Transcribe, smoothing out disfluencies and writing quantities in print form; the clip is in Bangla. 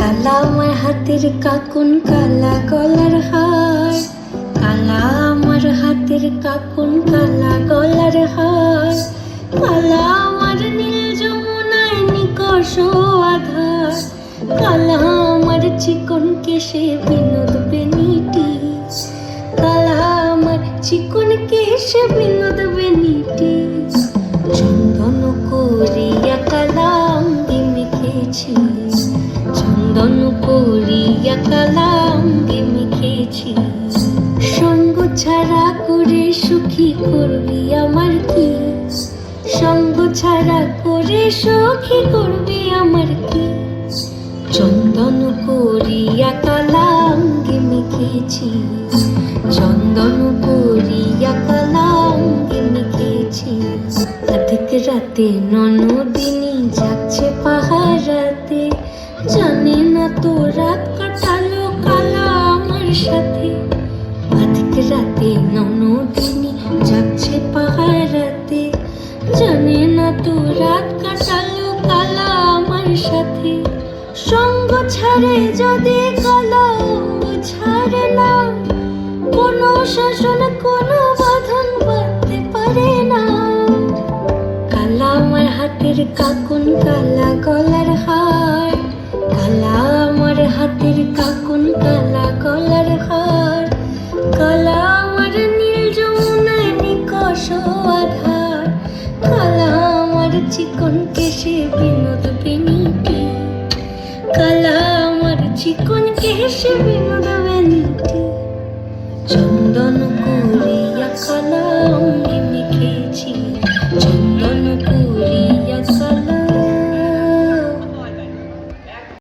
কালা আমার হাতের কাকুন কালা গলার হার, কালা আমার হাতের কাকুন কালা গলার হার, কালা আমার নীল যমুনায় নিকষ আধার, কালা আমার চিকন কেশে বিনোদ বেনিটি, কালা আমার চিকন কেশে বিনোদ বেনিটি। চন্দন করিয়া কালা অঙ্গে মেখেছি, চন্দন করিয়া কালা অঙ্গে মেখেছি। সঙ্গ ছাড়া করে সুখী করবি আমার কি, সঙ্গ ছাড়া করে সুখী করবি আমার কি। চন্দন করিয়া কালা অঙ্গে মেখেছি, চন্দন করিয়া কালা অঙ্গে মেখেছি। অধিক রাতে ননদিনী যাচ্ছে পাহারাতে, জানে না তো রাত কাটালো কালা আমার সাথে। অধিক রাতে ননদিনী যাচ্ছে পাহারাতে, জানে না তো রাত কাটালো কালা আমার সাথে। সঙ্গ ছাড়ে যদি কালা অঙ্গ ছাড়ে না, কোনো শাসন কোনো বাঁধন বাঁধতে পারে না। কালা আমার হাতের কাকুন কালা গলার হার, কালা আমার হাতের কাকুন কালা গলার হার, কালা আমার নীল যমুনায় নিকষ আধার, কালা আমার চিকন কেশে বিনোদ বেনিটি, কালা আমার চিকন কেশে বিনোদ বেনিটি। চন্দন করিয়া কালা